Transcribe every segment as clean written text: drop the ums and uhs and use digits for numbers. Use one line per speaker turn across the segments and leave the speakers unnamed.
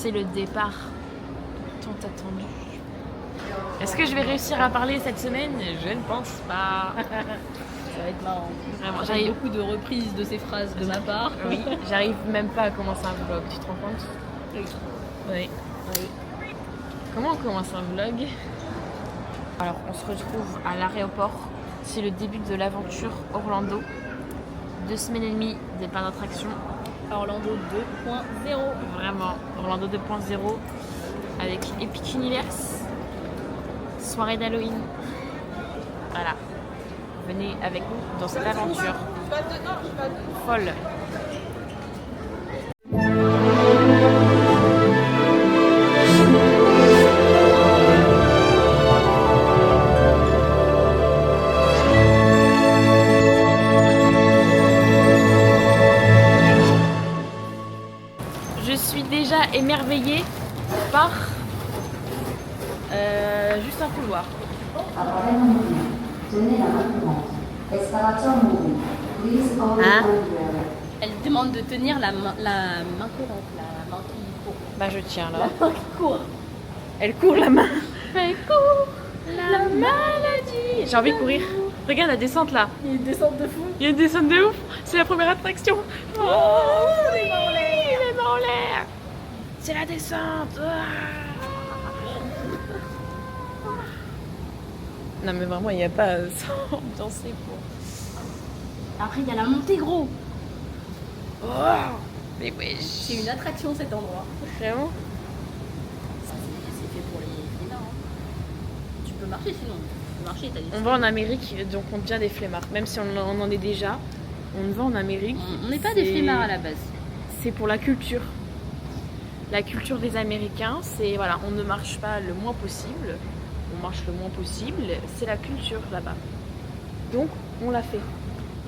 C'est le départ tant attendu. Est-ce que je vais réussir à parler cette semaine? Je ne pense pas.
Ça va être marrant.
Vraiment,
J'arrive beaucoup de reprises de ces phrases de ma part.
Oui, j'arrive même pas à commencer un vlog, tu te rends compte?
Oui.
Oui. Comment on commence un vlog? Alors, on se retrouve à l'aéroport. C'est le début de l'aventure Orlando. 2 semaines et demie des parcs d'attraction.
Orlando 2.0.
Vraiment, Orlando 2.0 avec Epic Universe. Soirée d'Halloween. Voilà. Venez avec nous dans cette aventure folle. Je suis déjà émerveillée par juste un couloir. Hein?
Elle demande de tenir la main courante, la main qui court.
Bah je tiens là.
La main qui court.
Elle court la main. Elle court la maladie. J'ai envie de courir. Regarde la descente là.
Il y a une descente de fou.
Il y a une descente de ouf. C'est la première attraction. Oh, oui, les mains en l'air. C'est la descente. Non mais vraiment il n'y a pas sans ambiancer pour.
Après, il y a la montée, gros.
Oh, mais wesh.
C'est une attraction cet endroit.
Vraiment?
C'est fait pour les flemmards. Hein. Tu peux marcher sinon. Tu peux marcher, t'as des...
On va en Amérique, donc on devient des flemmards. Même si on en est déjà, on va en Amérique.
On n'est pas des flemmards à la base.
C'est pour la culture. La culture des Américains, c'est voilà, on ne marche pas le moins possible. On marche le moins possible. C'est la culture là-bas. Donc, on l'a fait.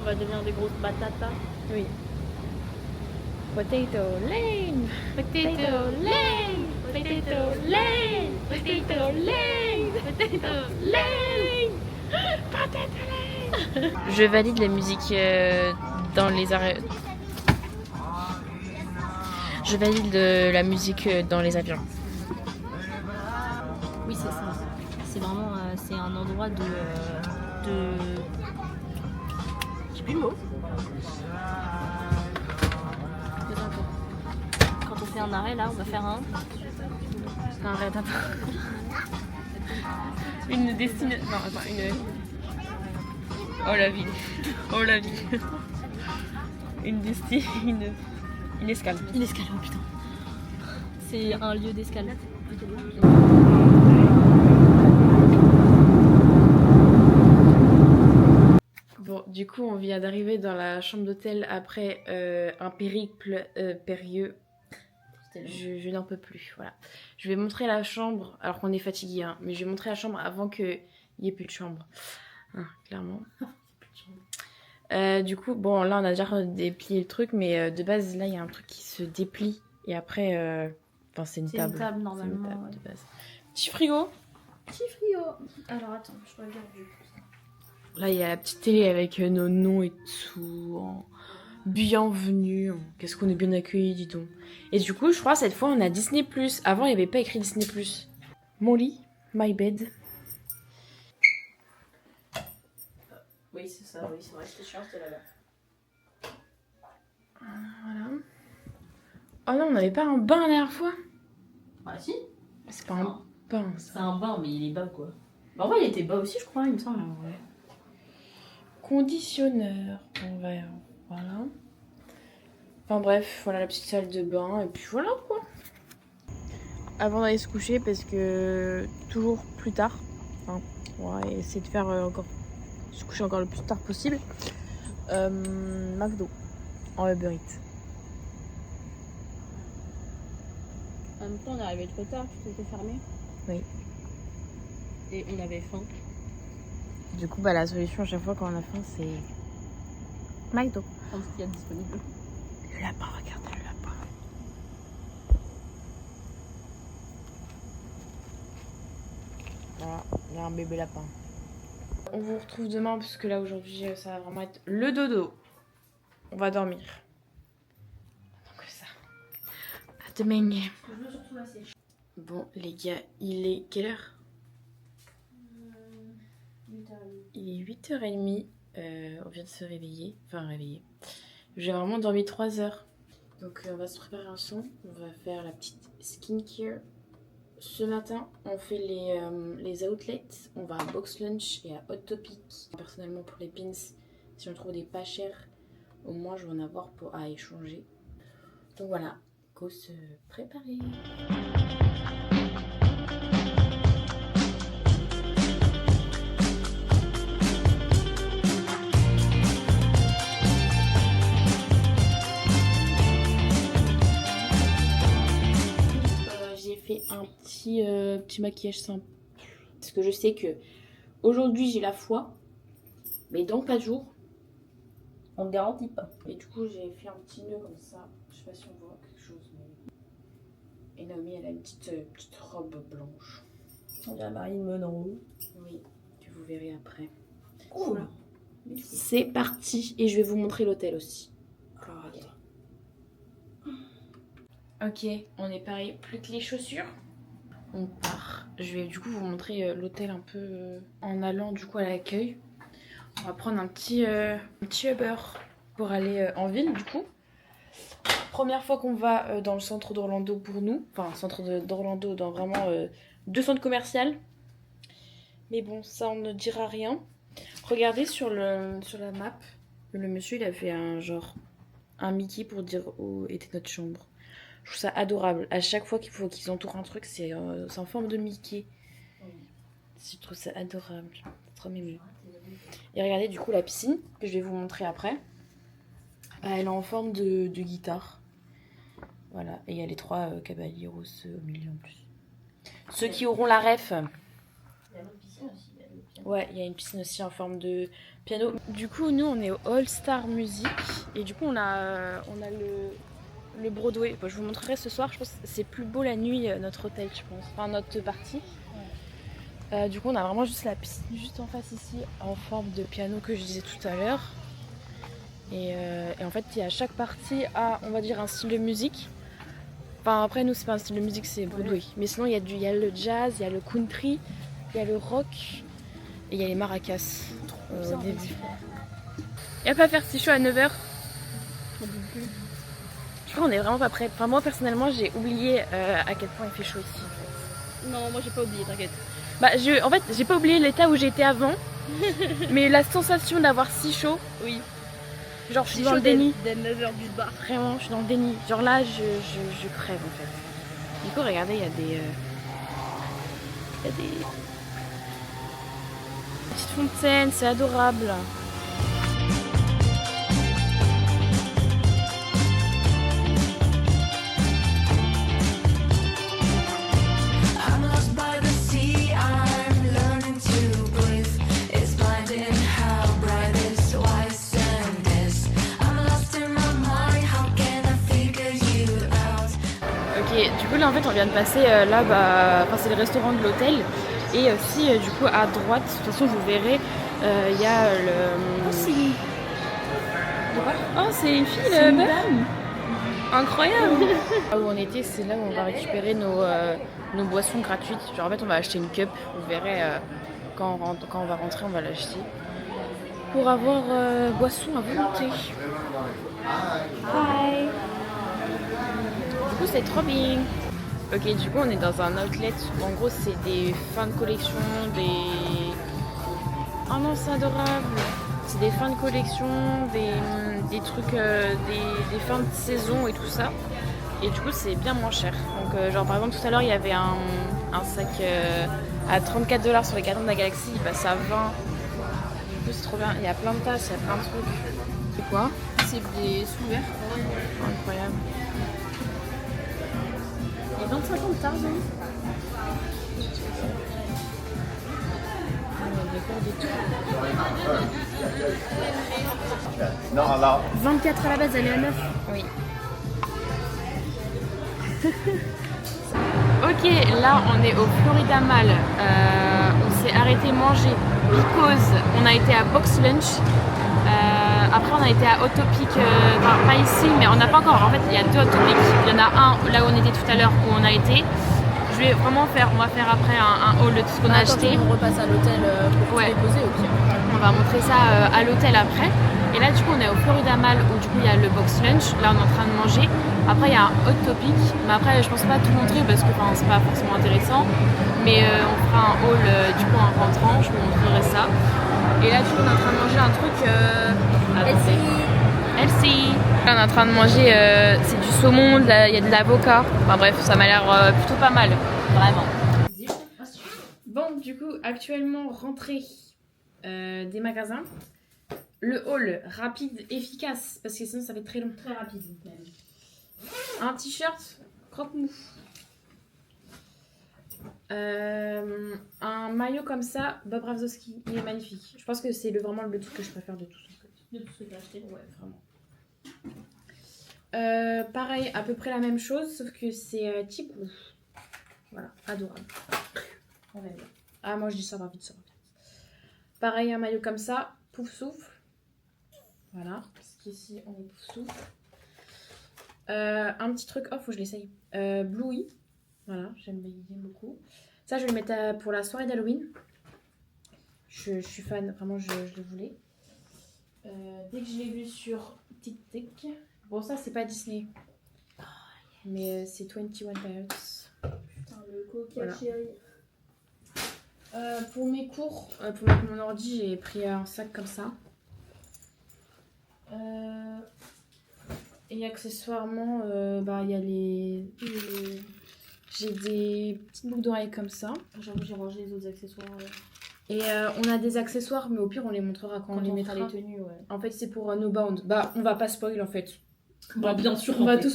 On va devenir des grosses batatas.
Oui. Potato lane, potato lane, potato lane, potato lane, potato lane, potato lane. Je valide la musique dans les arrêts. Je valide la musique dans les avions.
Oui, c'est ça. C'est vraiment c'est un endroit de... J'ai plus le mot. Quand on fait un arrêt, là, on va faire un...
Arrête, attends. Une destination... Non, attends, une... Oh la vie. Oh la vie. Une Une escale.
Une escale, oh putain. C'est un lieu d'escalade.
Bon, du coup, on vient d'arriver dans la chambre d'hôtel après un périple périlleux. Je n'en peux plus, voilà. Je vais montrer la chambre, alors qu'on est fatigué, hein, mais je vais montrer la chambre avant qu'il n'y ait plus de chambre. Hein, clairement. Du coup, bon, là, on a déjà déplié le truc, mais de base, là, il y a un truc qui se déplie. Et après, enfin, c'est une table.
C'est une table, normalement.
Une table, de base. Petit frigo.
Petit frigo. Alors, attends, je regarde du coup.
Là, il y a la petite télé avec nos noms et tout. Bienvenue. Qu'est-ce qu'on est bien accueillis, dis donc. Et du coup, je crois, cette fois, on a Disney+. Avant, il n'y avait pas écrit Disney+. Mon lit, my bed.
Oui, c'est ça, oui, c'est vrai, c'était chiant, c'était là-bas.
Voilà. Oh non, on n'avait pas un bain la dernière fois.
Ah si.
C'est pas un bain, ça.
C'est un bain, mais il est bas, quoi. Bah, en vrai, il était bas aussi, je crois, il me semble. Ouais.
Conditionneur. Voilà. Enfin bref, voilà la petite salle de bain. Et puis voilà, quoi. Avant d'aller se coucher, parce que toujours plus tard. Enfin, on va essayer de faire se coucher encore le plus tard possible. McDo. En Uber Eats.
En même temps, on est arrivé trop tard, tout était fermé.
Oui.
Et on avait faim.
Du coup, bah, la solution à chaque fois quand on a faim, c'est McDo.
Prendre ce qu'il y a de disponible.
Le lapin, regardez le lapin. Voilà, il y a un bébé lapin. On vous retrouve demain parce que là aujourd'hui ça va vraiment être le dodo. On va dormir. Donc ça. À demain. Bon les gars, il est quelle heure? Il est 8h30. On vient de se réveiller. Enfin réveiller. J'ai vraiment dormi 3 heures. Donc on va se préparer un son. On va faire la petite skincare. Ce matin, on fait les outlets. On va à Box Lunch et à Hot Topic. Personnellement pour les pins, si on trouve des pas chers, au moins je vais en avoir à échanger. Donc voilà, go se préparer. J'ai fait un petit maquillage simple. Parce que je sais que aujourd'hui j'ai la foi, mais dans 4 jours,
on ne garantit pas.
Et du coup, j'ai fait un petit nœud comme ça. Je sais pas si on voit quelque chose. Mais... Et Naomi, elle a une petite robe blanche.
On dirait Marine Monroe.
Oui, que vous verrez après.
Cool.
Voilà. C'est parti. Et je vais vous montrer l'hôtel aussi. Ok, on est pareil. Plus que les chaussures. On part. Je vais du coup vous montrer l'hôtel un peu en allant du coup à l'accueil. On va prendre un petit Uber pour aller en ville du coup. Première fois qu'on va dans le centre d'Orlando pour nous. Enfin, centre d'Orlando dans vraiment 2 centres commerciaux. Mais bon, ça on ne dira rien. Regardez sur la map. Le monsieur il a fait un Mickey pour dire où était notre chambre. Je trouve ça adorable. À chaque fois qu'il faut qu'ils entourent un truc, c'est en forme de Mickey. Je trouve ça adorable. C'est trop mignon. Et regardez du coup la piscine que je vais vous montrer après. Elle est en forme de guitare. Voilà. Et il y a les 3 caballeros au milieu en plus. Ceux qui auront la ref.
Il y a une piscine aussi.
Ouais, il y a une piscine aussi en forme de piano. Du coup, nous on est au All Star Music. Et du coup, on a le Broadway. Bon, je vous montrerai ce soir. Je pense que c'est plus beau la nuit, notre hôtel, je pense. Enfin, notre partie. Du coup on a vraiment juste la piscine juste en face ici en forme de piano que je disais tout à l'heure et en fait il y a chaque partie on va dire un style de musique. Enfin après nous c'est pas un style de musique, c'est Broadway, mais sinon il y a le jazz, il y a le country, il y a le rock et il y a les maracas au début. Il va pas faire si chaud à 9h. Je crois qu'on est vraiment pas prêts. Enfin moi personnellement j'ai oublié à quel point il fait chaud ici.
Non, moi j'ai pas oublié, t'inquiète.
Bah, en fait, j'ai pas oublié l'état où j'étais avant, mais la sensation d'avoir si chaud,
oui.
Genre, je suis dans le déni.
Dès 9h du bar.
Vraiment, je suis dans le déni. Genre là, je crève en fait. Du coup, regardez, il y a des petites fontaines, c'est adorable. Du coup là en fait on vient de passer là-bas, enfin c'est le restaurant de l'hôtel et aussi du coup à droite, de toute façon vous verrez, il y a le... Oh c'est une fille là-bas. Incroyable. Là où on était, c'est là où on va récupérer nos boissons gratuites. Genre en fait on va acheter une cup, vous verrez quand on va rentrer on va l'acheter. Pour avoir boisson à volonté. Hi. Du coup c'est trop bien. Ok, du coup on est dans un outlet où en gros c'est des fins de collection, Oh non c'est adorable. C'est des fins de collection, des trucs, des fins de saison et tout ça. Et du coup c'est bien moins cher. Donc genre par exemple tout à l'heure il y avait un sac à 34$ sur les cartons de la Galaxy, il passe à 20. Du coup c'est trop bien, il y a plein de tasses, il y a plein de trucs. C'est quoi?
C'est des sous-verts.
Incroyable.
Il y a 25 ans de Tarzan.
Non, alors.
24 à la base, elle est à 9.
Oui. Ok, là on est au Florida Mall. On s'est arrêté manger because on a été à Box Lunch. après on a été à Hot Topic, enfin pas ici mais on n'a pas encore, en fait il y a 2 Hot Topic, il y en a un là où on était tout à l'heure où on a été. Je vais vraiment on va faire après un haul de tout ce qu'on a acheté.
On repasse à l'hôtel pour se reposer au pire.
On va montrer ça à l'hôtel après. Et là du coup on est au Florida Mall où du coup il y a le box lunch, là on est en train de manger. Après il y a un Hot Topic, mais après je pense pas tout montrer parce que c'est pas forcément intéressant. Mais on fera un haul du coup en rentrant, je vous montrerai ça. Et là du coup on est en train de manger un truc Elsie. Là on est en train de manger, c'est du saumon, il y a de l'avocat. Enfin bref, ça m'a l'air plutôt pas mal, vraiment. Bon du coup actuellement rentrée des magasins. Le haul rapide, efficace, parce que sinon ça fait très long.
Très rapide même.
Un t-shirt croque-mou. Un maillot comme ça, Bob Razowski, il est magnifique. Je pense que c'est vraiment le truc que je préfère de tous.
De tout ce que j'ai acheté.
Ouais, vraiment. Pareil, à peu près la même chose, sauf que c'est type rouge. Voilà, adorable. On aime bien. Ah, moi je dis ça va vite, ça va vite. Pareil, un maillot comme ça, pouf souffle. Voilà, parce qu'ici on est pouf souffle. Un petit truc, oh faut que je l'essaye. Bluey. Voilà, j'aime beaucoup. Ça, je vais le mettre pour la soirée d'Halloween. Je suis fan, vraiment, je le voulais. Dès que je l'ai vu sur TikTok. Bon, ça, c'est pas Disney. Mais c'est 21 Pilots.
Putain, le coca
voilà.
chéri.
Pour mes cours, pour mettre mon ordi, j'ai pris un sac comme ça. Et accessoirement, il y a j'ai des petites boucles d'oreilles comme ça.
J'avoue, j'ai rangé les autres accessoires.
Et on a des accessoires, mais au pire, on les montrera quand on les mettra.
Les tenues, ouais.
En fait, c'est pour No Bound. On va pas spoil en fait.
Bien sûr.
On va tout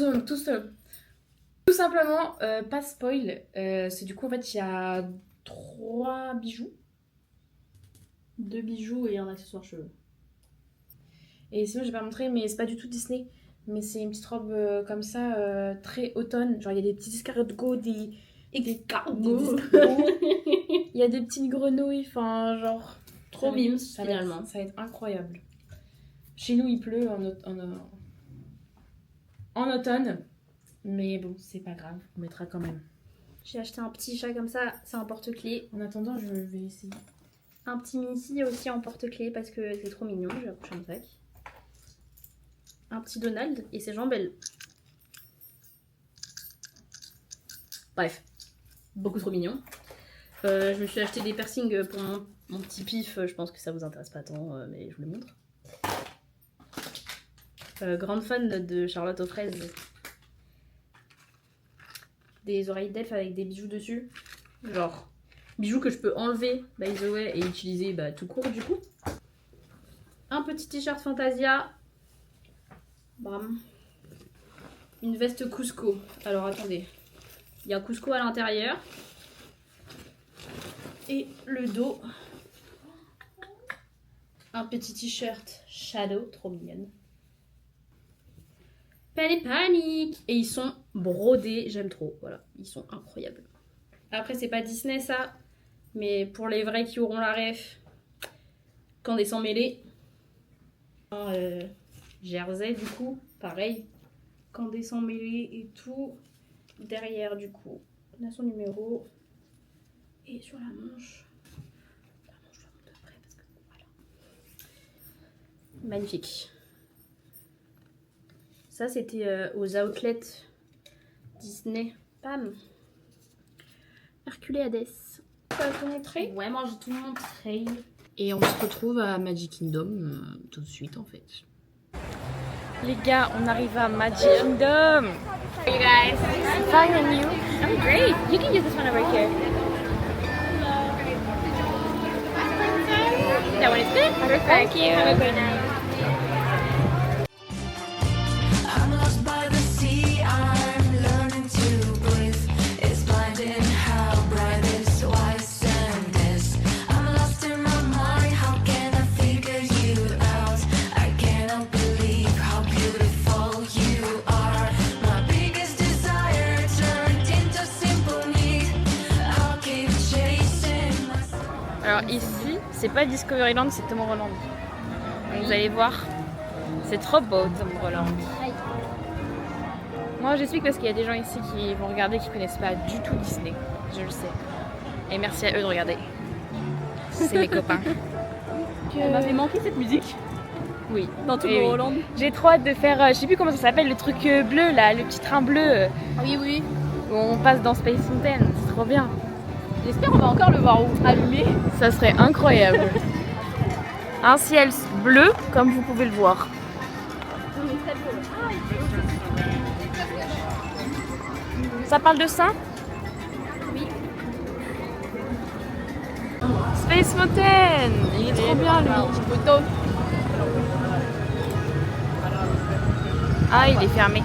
simplement pas spoil. C'est du coup, en fait, il y a 3 bijoux.
2 bijoux et un accessoire cheveux.
Et sinon, j'ai pas montré, mais c'est pas du tout Disney. Mais c'est une petite robe comme ça, très automne. Genre, il y a des petits escargots, des escargots. Il y a des petites grenouilles, enfin, genre.
Trop mimes, finalement.
Ça va être incroyable. Chez nous, il pleut en automne. Mais bon, c'est pas grave, on mettra quand même.
J'ai acheté un petit chat comme ça, c'est un porte-clés.
En attendant, je vais essayer.
Un petit Missy aussi en porte-clés parce que c'est trop mignon, j'ai accroché un sac. Un petit Donald et ses jambes belles. Bref, beaucoup trop mignon. Je me suis acheté des piercings pour mon petit pif, je pense que ça vous intéresse pas tant, mais je vous les montre. Grande fan de Charlotte aux fraises. Des oreilles d'elfe avec des bijoux dessus. Genre, bijoux que je peux enlever, by the way, et utiliser tout court du coup. Un petit t-shirt Fantasia. Bam. Une veste Cusco. Alors attendez. Il y a Cusco à l'intérieur. Et le dos. Un petit t-shirt Shadow. Trop mignonne. Panic. Et ils sont brodés. J'aime trop. Voilà. Ils sont incroyables. Après, c'est pas Disney ça. Mais pour les vrais qui auront la ref. Candace mêlée. Jersey du coup, pareil, Candace mêlée et tout. Derrière du coup, on a son numéro. Et sur la manche, je dois monter de près parce que voilà. Magnifique. Ça c'était aux outlets Disney. Pam. Hercule Hades.
T'as tout montré?
Ouais, moi j'ai tout montré.
Et on se retrouve à Magic Kingdom tout de suite en fait. Les gars, on arrive à Magic Kingdom.
How are you guys?
Fine and you?
I'm great. You can use this one over here. That one is good? Perfect. Thank you. Have a great night.
I'm lost by the sea, I'm learning to breathe. It's blinding how bright this white sand is. I'm lost in my mind, how can I figure you out? I cannot believe how beautiful you are. My biggest desire turned into simple need. I'll keep chasing myself.
Alors ici, c'est pas Discoveryland, c'est Tomorrowland. Donc vous allez voir, C'est trop beau Tom Holland. Moi j'explique parce qu'il y a des gens ici qui vont regarder qui connaissent pas du tout Disney. Je le sais. Et merci à eux de regarder. C'est mes copains.
Elle m'a fait manquer cette musique
Oui.
dans Tom
Eh oui.
Holland.
J'ai trop hâte de faire, je sais plus comment ça s'appelle, le truc bleu là, le petit train bleu
Oui, oui.
où on passe dans Space Mountain. C'est trop bien.
J'espère qu'on va encore le voir allumé.
Ça serait incroyable. Un ciel bleu comme vous pouvez le voir. Ça parle de ça?
Oui.
Space Mountain. Il est trop bien lui.
Photo.
Ah, il est fermé.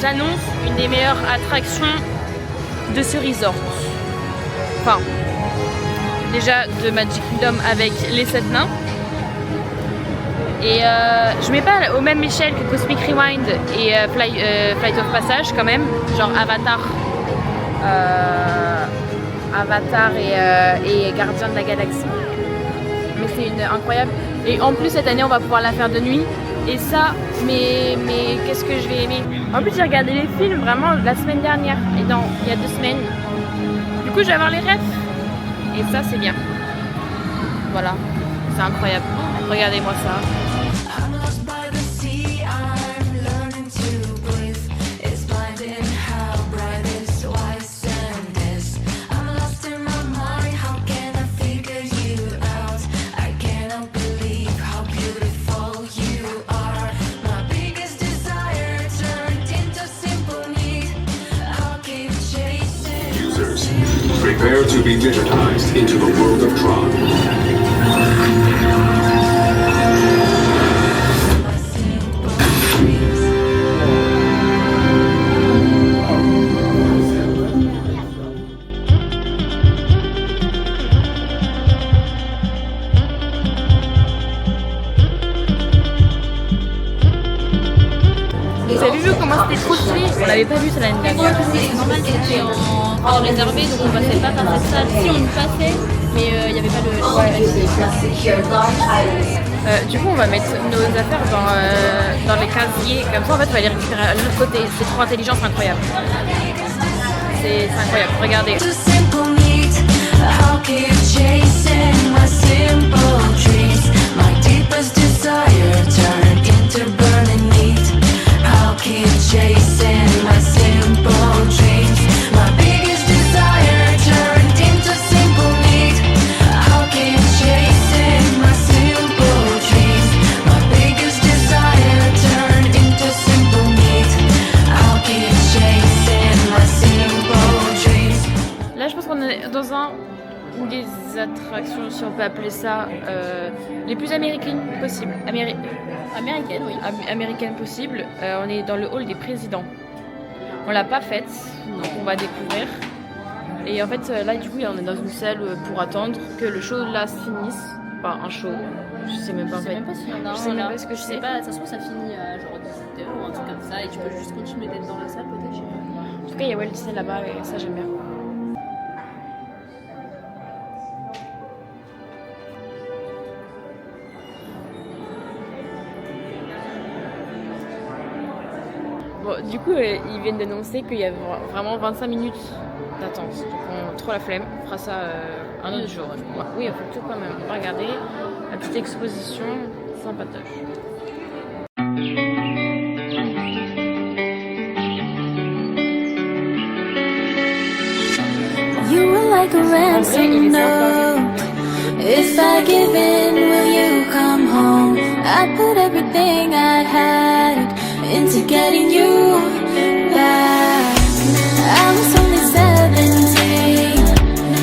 J'annonce une des meilleures attractions de ce resort. Enfin, déjà de Magic Kingdom avec les 7 nains. Et je mets pas au même échelle que Cosmic Rewind et Flight of Passage quand même, genre Avatar et Gardien de la Galaxie. Mais c'est une incroyable. Et en plus cette année on va pouvoir la faire de nuit. Et ça, mais qu'est-ce que je vais aimer. En plus j'ai regardé les films vraiment la semaine dernière et il y a 2 semaines. Du coup je vais avoir les rêves. Et ça c'est bien. Voilà, c'est incroyable. Regardez-moi ça.
I'm lost by the sea, I'm learning to breathe. It's blinding how bright this and this. I'm lost in my mind, how can I figure you out? I cannot believe how beautiful you are. My biggest desire turned into simple need. I'll keep chasing.
Users, prepare to be digitized into the world of Tron.
Vous avez vu comment c'était trop stylé? On l'avait pas vu ça l'année dernière.
C'est normal, c'était en réservé, donc on passait pas par cette salle. Si on y passait, mais il n'y avait pas de.
Du coup on va mettre nos affaires dans les casiers, comme ça en fait on va les récupérer à l'autre côté. C'est trop intelligent, c'est incroyable. C'est incroyable, regardez.
To simple need, I'll keep chasing my simple dreams. My deepest desire turned into burning need. I'll keep chasing my simple dreams. My biggest desire turned into simple need. I'll keep chasing my simple dreams. My biggest desire turned into simple need. I'll keep chasing my simple dreams.
Là je pense qu'on est dans un ou des attractions, si on peut appeler ça, les plus américaines possibles.
Américaine, oui.
Américaines possibles. On est dans le hall des présidents. On l'a pas faite, donc on va découvrir. Et en fait là du coup on est dans une salle pour attendre que le show là se finisse. Enfin un show, je sais même pas en
Je sais
fait.
même pas si on a
Je sais même pas ce que je sais.
pas, de toute façon ça finit à genre 17h ou un truc comme ça et tu peux juste continuer d'être dans la salle peut-être, je sais pas.
En tout cas il y a Walt Disney là-bas et ça j'aime bien. Bon, du coup, ils viennent d'annoncer qu'il y a vraiment 25 minutes d'attente. Donc, on a trop la flemme. On fera ça un autre jour. Ouais, oui, on fait tout quand même. On va regarder la petite exposition sympatoche.
You were like a ransom note. If I give in, will you come home? I put everything I had into getting you back. I was only 17,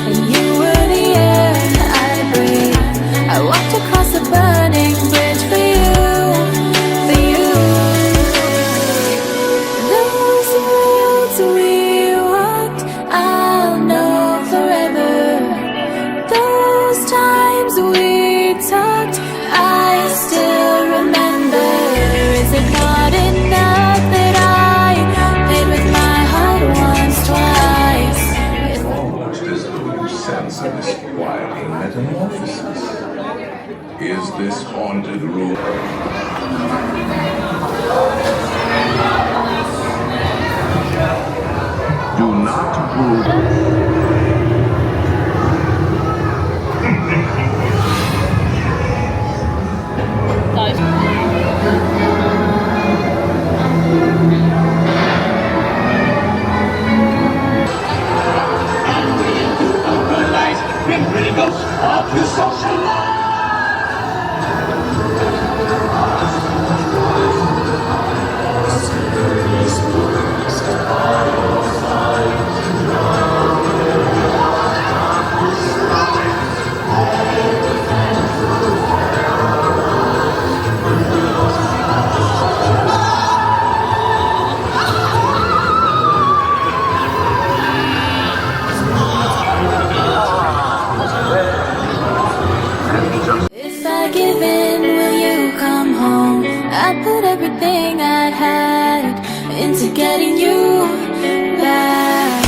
and you were the air I breathed. I walked across the burning bridge for you, for you. Those roads we walked, I'll know forever. Those times we talked, I still remember. Is it not enough that I
surviving metamorphosis. Is this haunted room? Do not move.
If I give in, will you come home? I put everything I had into getting you back.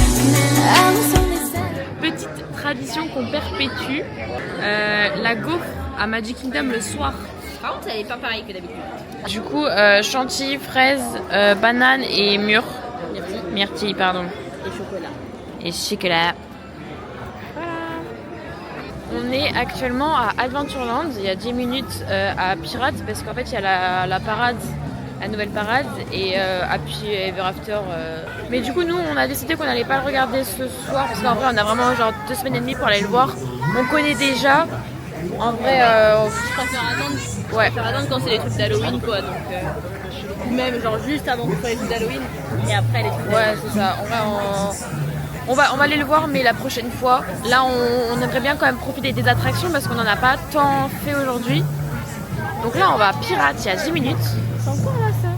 I was only sad.
Petite tradition qu'on perpétue, la gaufre à Magic Kingdom le soir.
Par contre, elle est pas pareille que d'habitude.
Du coup, chantilly, fraise, banane et myrtille, pardon.
Et chocolat.
Et chocolat. Voilà. On est actuellement à Adventureland, il y a 10 minutes à Pirates parce qu'en fait il y a la parade, la nouvelle parade et Happy Ever After. Mais du coup nous on a décidé qu'on n'allait pas le regarder ce soir parce qu'en vrai on a vraiment genre 2 semaines et demie pour aller le voir. On connaît déjà. En vrai,
Je préfère attendre.
ouais.
Je préfère attendre quand c'est les trucs d'Halloween quoi. Donc, ou même genre juste avant que ce soit les trucs d'Halloween et après les trucs d'Halloween.
Ouais, c'est ça. En vrai, on va aller le voir, mais la prochaine fois. Là, on aimerait bien quand même profiter des attractions parce qu'on n'en a pas tant fait aujourd'hui. Donc là, on va à Pirates, il y a 10 minutes.
C'est encore là ça.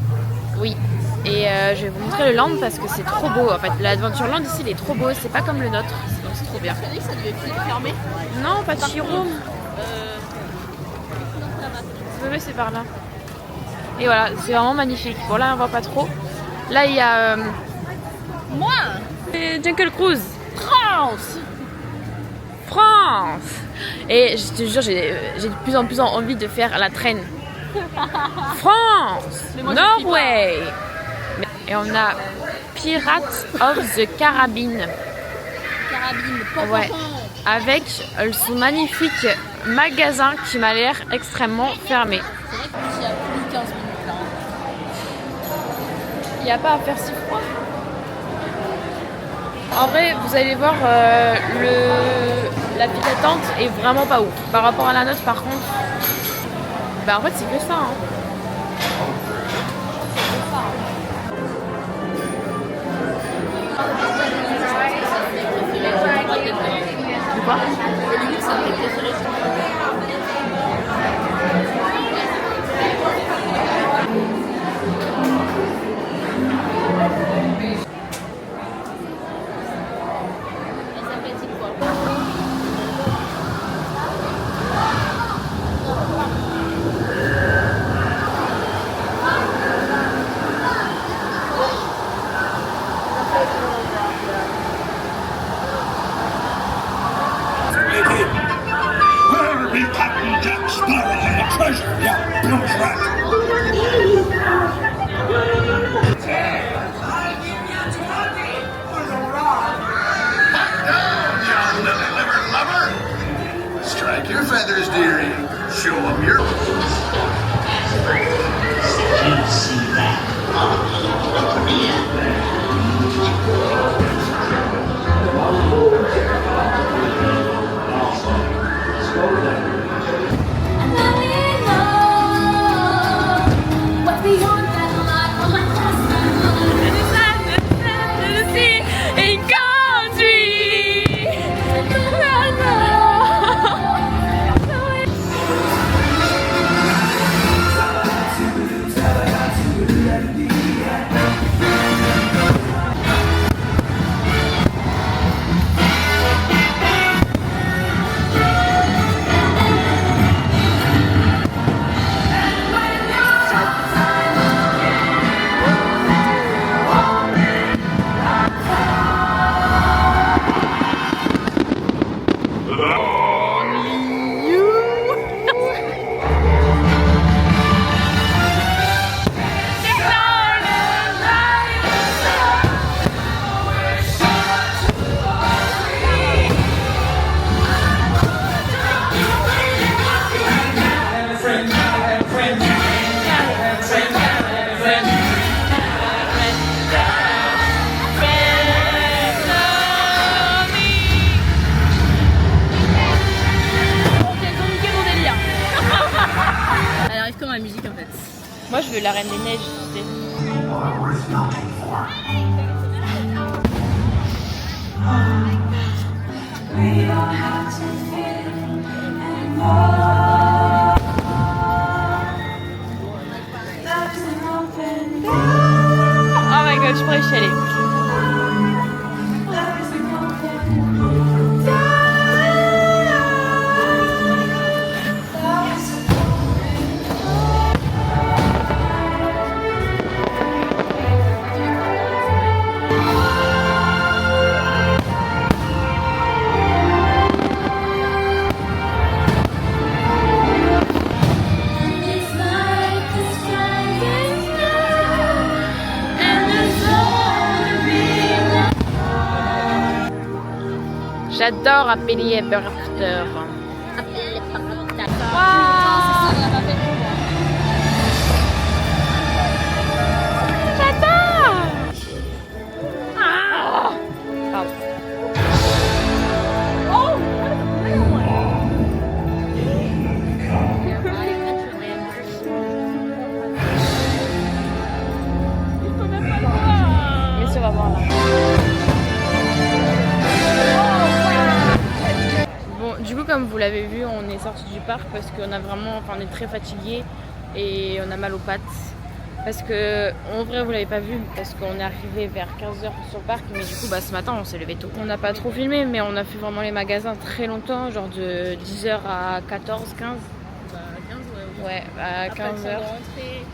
Oui. Et je vais vous montrer le land parce que c'est trop beau. En fait, l'Adventureland ici, il est trop beau. C'est pas comme le nôtre. Donc c'est trop bien.
Tu as dit que ça devait être fermé.
Non, pas de Chirome. C'est par là. Et voilà, c'est vraiment magnifique. Bon, là, on voit pas trop. Là, il y a...
Moi
Jungle Cruise. France. Et je te jure, j'ai de plus en plus envie de faire la traîne. France.
Mais moi, je
Norway. Et on a Pirates of the Caribbean.
Carabine.
Ouais. Avec son magnifique magasin qui m'a l'air extrêmement fermé.
C'est vrai qu'il y a plus de 15 minutes là.
Il n'y a pas à faire si froid. En vrai, vous allez voir, la file d'attente est vraiment pas ouf. Par rapport à la nôtre, par contre, bah en fait, c'est que ça. Hein. Quoi ?
Wherever be Captain Jack Sparrow and the treasure, yeah, Bill's right. Strike your feathers, dearie. Show 'em your...
la Reine des Neiges, tu sais. Oh my god, je pourrais chialer. J'adore Happily Ever After. J'adore. Pardon. Mais ça va voir là. Du coup, comme vous l'avez vu, on est sorti du parc parce qu'on a vraiment, on est très fatigué et on a mal aux pattes. Parce que, en vrai, vous l'avez pas vu parce qu'on est arrivé vers 15h sur le parc, mais du coup, ce matin, on s'est levé tôt. On n'a pas trop filmé, mais on a fait vraiment les magasins très longtemps, genre de 10h à 14, 15.
15, ouais.
Ouais, à 15h.
De rentrer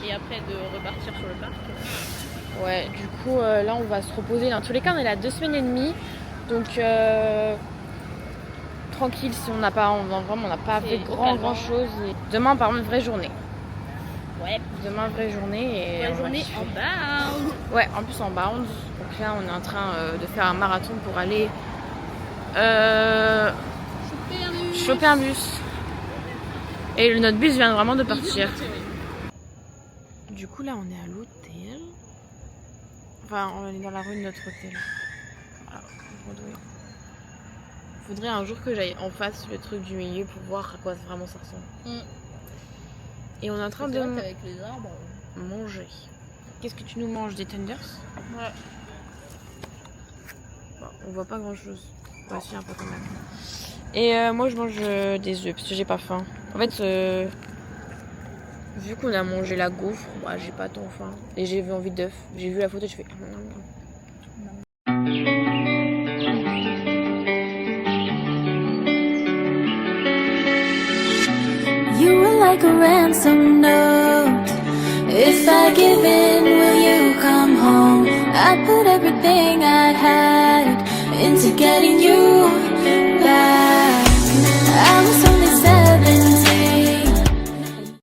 et après de repartir sur le parc.
Ouais, du coup, là, on va se reposer. Dans tous les cas, on est là 2 semaines et demie, donc tranquille si on n'a pas, on n'a pas fait grand chose. Et demain, par contre, vraie journée.
Ouais.
Demain, vraie journée. Et
Vraie
on va
journée
kiffer.
en bound.
Ouais, en plus en bound. Donc là, on est en train de faire un marathon pour aller choper un bus. Et notre bus vient vraiment de partir. Du coup, là, on est à l'hôtel. Enfin, on est dans la rue de notre hôtel. Voilà, Broadway. Faudrait un jour que j'aille en face le truc du milieu pour voir à quoi vraiment ça ressemble. Et on est en train de
avec les arbres.
manger. Qu'est-ce que tu nous manges? Des tenders?
Ouais.
Bon, on voit pas grand chose. Bah si, un peu quand même. Et moi je mange des œufs parce que j'ai pas faim. En fait, vu qu'on a mangé la gaufre, j'ai pas tant faim. Et j'ai eu envie d'œufs. J'ai vu la photo et je fais...
You were like a ransom note. If I give in, will you come home? I put everything I had into getting you